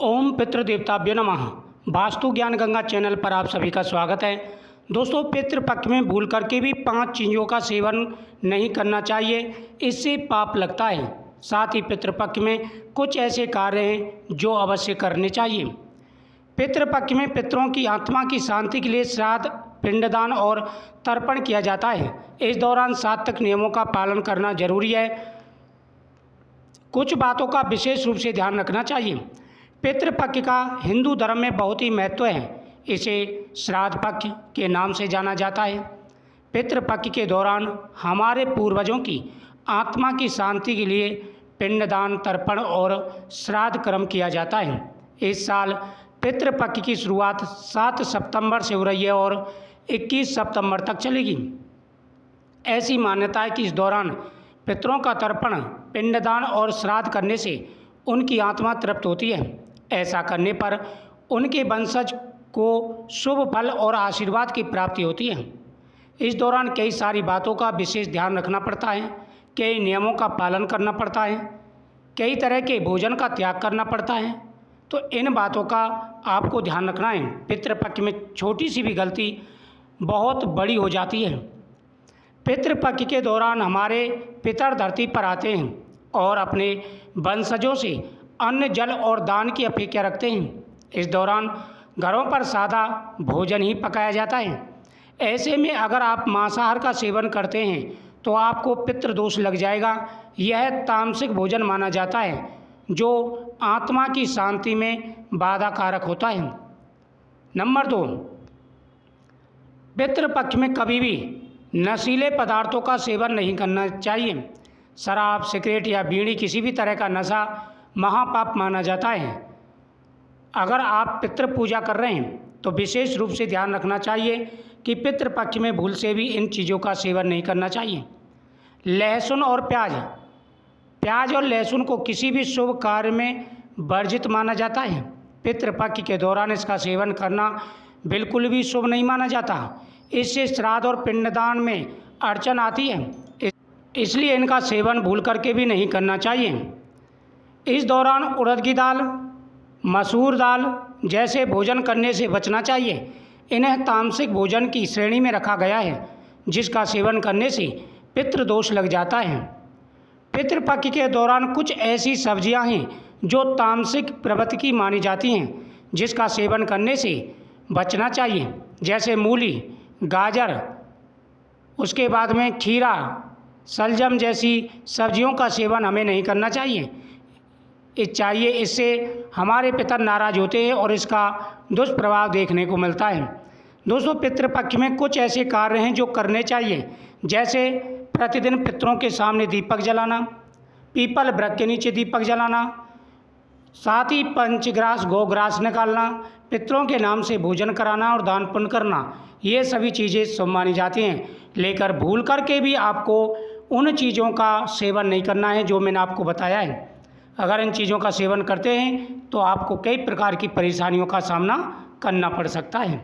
ओम पितृदेवताभ्यो नमः। वास्तु ज्ञान गंगा चैनल पर आप सभी का स्वागत है। दोस्तों, पितृपक्ष में भूल करके भी 5 चीज़ों का सेवन नहीं करना चाहिए, इससे पाप लगता है। साथ ही पितृपक्ष में कुछ ऐसे कार्य हैं जो अवश्य करने चाहिए। पितृपक्ष में पितरों की आत्मा की शांति के लिए श्राद्ध, पिंडदान और तर्पण किया जाता है। इस दौरान सात्विक नियमों का पालन करना जरूरी है। कुछ बातों का विशेष रूप से ध्यान रखना चाहिए। पितृपक्ष का हिंदू धर्म में बहुत ही महत्व है। इसे श्राद्ध पक्ष के नाम से जाना जाता है। पितृपक्ष के दौरान हमारे पूर्वजों की आत्मा की शांति के लिए पिंडदान, तर्पण और श्राद्ध कर्म किया जाता है। इस साल पितृपक्ष की शुरुआत 7 सितंबर से हो रही है और 21 सितंबर तक चलेगी। ऐसी मान्यता है कि इस दौरान पितरों का तर्पण, पिंडदान और श्राद्ध करने से उनकी आत्मा तृप्त होती है। ऐसा करने पर उनके वंशज को शुभ फल और आशीर्वाद की प्राप्ति होती है। इस दौरान कई सारी बातों का विशेष ध्यान रखना पड़ता है, कई नियमों का पालन करना पड़ता है, कई तरह के भोजन का त्याग करना पड़ता है। तो इन बातों का आपको ध्यान रखना है। पितृपक्ष में छोटी सी भी गलती बहुत बड़ी हो जाती है। पितृपक्ष के दौरान हमारे पितर धरती पर आते हैं और अपने वंशजों से अन्न, जल और दान की अपेक्षा रखते हैं। इस दौरान घरों पर सादा भोजन ही पकाया जाता है। ऐसे में अगर आप मांसाहार का सेवन करते हैं तो आपको पितृदोष लग जाएगा। यह तामसिक भोजन माना जाता है जो आत्मा की शांति में बाधा कारक होता है। नंबर 2, पितृपक्ष में कभी भी नशीले पदार्थों का सेवन नहीं करना चाहिए। शराब, सिगरेट या बीड़ी, किसी भी तरह का नशा महापाप माना जाता है। अगर आप पितृ पूजा कर रहे हैं तो विशेष रूप से ध्यान रखना चाहिए कि पितृपक्ष में भूल से भी इन चीज़ों का सेवन नहीं करना चाहिए। लहसुन और प्याज और लहसुन को किसी भी शुभ कार्य में वर्जित माना जाता है। पितृपक्ष के दौरान इसका सेवन करना बिल्कुल भी शुभ नहीं माना जाता। इससे श्राद्ध और पिंडदान में अड़चन आती है, इसलिए इनका सेवन भूल करके भी नहीं करना चाहिए। इस दौरान उड़द की दाल, मसूर दाल जैसे भोजन करने से बचना चाहिए। इन्हें तामसिक भोजन की श्रेणी में रखा गया है, जिसका सेवन करने से पितृदोष लग जाता है। पितृपक्ष के दौरान कुछ ऐसी सब्जियां हैं जो तामसिक प्रवृत्ति की मानी जाती हैं, जिसका सेवन करने से बचना चाहिए, जैसे मूली, गाजर, उसके बाद में खीरा, शलजम जैसी सब्जियों का सेवन हमें नहीं करना चाहिए। इससे हमारे पितर नाराज होते हैं और इसका दुष्प्रभाव देखने को मिलता है। दोस्तों, पितृपक्ष में कुछ ऐसे कार्य हैं जो करने चाहिए, जैसे प्रतिदिन पितरों के सामने दीपक जलाना, पीपल वृक्ष के नीचे दीपक जलाना, साथ ही पंचग्रास गोग्रास निकालना, पितरों के नाम से भोजन कराना और दान पुण्य करना। ये सभी चीज़ें शुभ मानी जाती हैं, लेकर भूल करके भी आपको उन चीज़ों का सेवन नहीं करना है जो मैंने आपको बताया है। अगर इन चीज़ों का सेवन करते हैं तो आपको कई प्रकार की परेशानियों का सामना करना पड़ सकता है।